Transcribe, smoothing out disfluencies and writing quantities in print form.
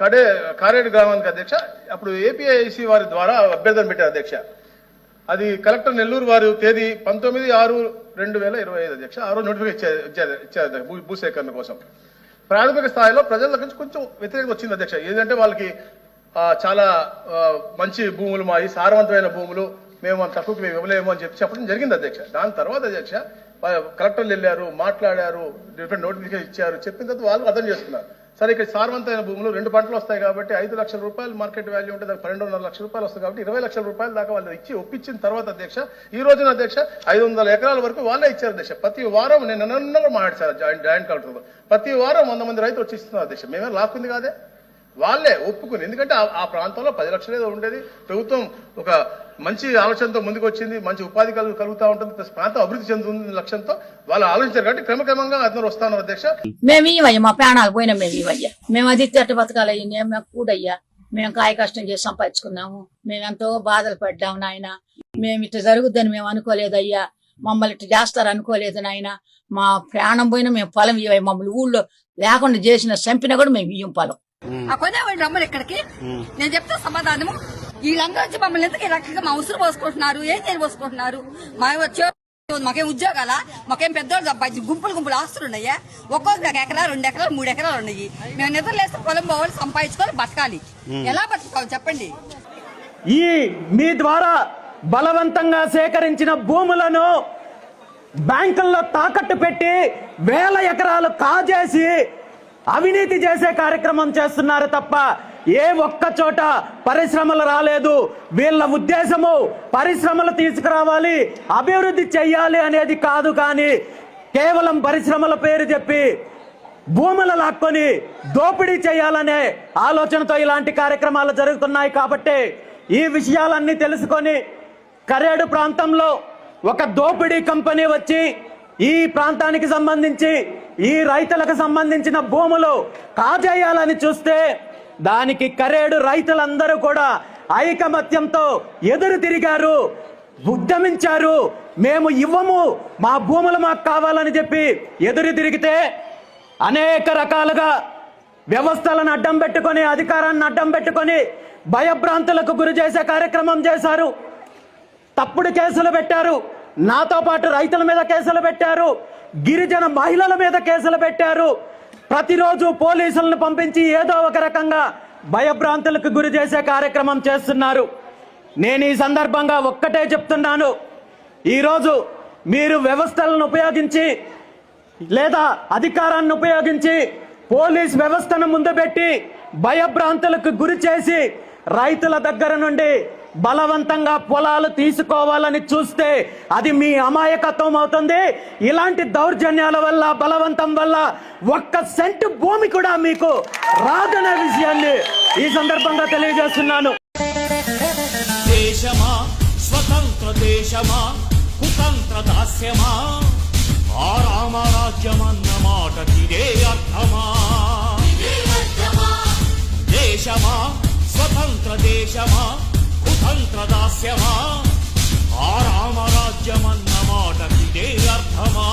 కారేడు గ్రామానికి అధ్యక్ష అప్పుడు ఏపీఐసి వారి ద్వారా అభ్యర్థన పెట్టారు అధ్యక్ష. అది కలెక్టర్ నెల్లూరు వారు తేదీ 19/6/2025 అధ్యక్ష. ఆ రోజు నోటిఫికేషన్ ఇచ్చారు భూసేకరణ కోసం. ప్రాథమిక స్థాయిలో ప్రజల నుంచి కొంచెం వ్యతిరేకత వచ్చింది అధ్యక్ష. ఏంటంటే వాళ్ళకి చాలా మంచి భూములు మాయి సారవంతమైన భూములు మేము తక్కువకి మేము ఇవ్వలేము అని చెప్పడం జరిగింది అధ్యక్ష. దాని తర్వాత అధ్యక్ష కలెక్టర్లు వెళ్ళారు, మాట్లాడారు, డిఫరెంట్ నోటిఫికేషన్ ఇచ్చారు. చెప్పిన తర్వాత వాళ్ళు అర్థం చేసుకున్నారు. సరే ఇక్కడ సారవంతమైన భూములు 2 పంటలు వస్తాయి కాబట్టి 5 లక్షల రూపాయలు మార్కెట్ వాల్యూ ఉంటే దానికి 12.5 లక్షల రూపాయలు వస్తాయి కాబట్టి 20 లక్షల రూపాయల దాకా వాళ్ళు ఇచ్చి ఒప్పించిన తర్వాత అధ్యక్ష ఈ రోజున అధ్యక్ష 500 ఎకరాల వరకు వాళ్ళే ఇచ్చారు అధ్యక్ష. ప్రతి వారం నేను నిన్న మాట్లాడారు జాయింట్ కలెక్టర్ ప్రతి వారం 100 మంది రైతులు వచ్చి ఇస్తున్నారు అధ్యక్ష. మేమే లాక్కుంది కాదే, వాళ్ళే ఒప్పుకుని. ఎందుకంటే ఆ ప్రాంతంలో 10 లక్షలు ఏదో ఉండేది. ప్రభుత్వం ఒక మంచి ఆలోచనతో ముందుకు వచ్చింది, మంచి ఉపాధి కలుగుతూ ఉంటుంది, ప్రాంతం అభివృద్ధి చెందుతుంది లక్ష్యంతో వాళ్ళు ఆలోచించారు కాబట్టి క్రమక్రమంగా అందరూ వస్తున్నారు అధ్యక్ష. మేము ఇవయ్యా మా ప్రాణాలు పోయినా మేము ఇవయ్యా. మేము అది చెట్టు బతకాలయ్యా, మేము కూడయ్యా, మేము కాయ కష్టం చేసి సంపాదించుకున్నాము. మేము ఎంతో బాధలు పడ్డాము నాయన. మేము ఇట్లా జరుగుద్దని మేము అనుకోలేదయ్యా, మమ్మల్ని ఇట్లా చేస్తారు అనుకోలేదు నాయన. మా ప్రాణం పోయినా మేము పొలం ఇవ్వయ్య. మమ్మల్ని ఊళ్ళో లేకుండా చేసిన చంపినా కూడా మేము ఇయ్యం పొలం. ఆ కొనేవాళ్ళు రమ్మలు ఇక్కడికి, నేను చెప్తా సమాధానము. వీళ్ళందరూ వచ్చి మమ్మల్ని ఎందుకు ఈ రకంగా మా ఉసురు పోసుకుంటున్నారు, ఏం చేయని పోసుకుంటున్నారు? మాకేం ఉద్యోగాలా, మాకేం పెద్దోళ్ళు సంపాదించి గుంపులు ఆస్తులు ఉన్నాయా? ఒక్కొక్క ఎకరా 2 ఎకరాలు 3 ఎకరాలు ఉన్నాయి. మేము నిద్రలేస్తే పొలం పోవాలి, సంపాదించుకోవాలి, బతకాలి. ఎలా బతకాలి చెప్పండి? ఈ మీ ద్వారా బలవంతంగా సేకరించిన భూములను బ్యాంకుల్లో తాకట్టు పెట్టి 1000 ఎకరాలు కాజేసి అవినీతి చేసే కార్యక్రమం చేస్తున్నారు తప్ప ఏ ఒక్క చోట పరిశ్రమలు రాలేదు. వీళ్ళ ఉద్దేశము పరిశ్రమలు తీసుకురావాలి, అభివృద్ధి చెయ్యాలి అనేది కాదు. కానీ కేవలం పరిశ్రమల పేరు చెప్పి భూములు లాక్కొని దోపిడీ చేయాలనే ఆలోచనతో ఇలాంటి కార్యక్రమాలు జరుగుతున్నాయి. కాబట్టి ఈ విషయాలన్నీ తెలుసుకొని కరేడు ప్రాంతంలో ఒక దోపిడీ కంపెనీ వచ్చి ఈ ప్రాంతానికి సంబంధించి ఈ రైతులకు సంబంధించిన భూములు కాజేయాలని చూస్తే దానికి కరేడు రైతులందరూ కూడా ఐకమత్యంతో ఎదురు తిరిగారు, ఉద్యమించారు. మేము ఇవ్వము, మా భూములు మాకు కావాలని చెప్పి ఎదురు తిరిగితే అనేక రకాలుగా వ్యవస్థలను అడ్డం పెట్టుకొని, అధికారాన్ని అడ్డం పెట్టుకొని భయభ్రాంతులకు గురి చేసే కార్యక్రమం చేశారు. తప్పుడు కేసులు పెట్టారు. నాతో పాటు రైతుల మీద కేసులు పెట్టారు, గిరిజన మహిళల మీద కేసులు పెట్టారు. ప్రతిరోజు పోలీసులను పంపించి ఏదో ఒక రకంగా భయభ్రాంతులకు గురి చేసే కార్యక్రమం చేస్తున్నారు. నేను ఈ సందర్భంగా ఒక్కటే చెప్తున్నాను, ఈరోజు మీరు వ్యవస్థలను ఉపయోగించి లేదా అధికారాన్ని ఉపయోగించి పోలీస్ వ్యవస్థను ముందు పెట్టి భయభ్రాంతులకు గురి చేసి రైతుల దగ్గర నుండి బలవంతంగా పొలాలు తీసుకోవాలని చూస్తే అది మీ అమాయకత్వం అవుతుంది. ఇలాంటి దౌర్జన్యాల వల్ల, బలవంతం వల్ల 1 సెంటు భూమి కూడా మీకు రాదనే విషయాన్ని ఈ సందర్భంగా తెలియజేస్తున్నాను. దేశమా స్వతంత్ర దేశమా కుతంత్ర దాస్యమా ఆ రామరాజ్యమన్న మాటకిదే అర్థమా? దేశమా స్వతంత్ర దేశమా కుతంత్ర దాస్యమా ఆ రామరాజ్యమన్న మాటకిదే అర్థమా?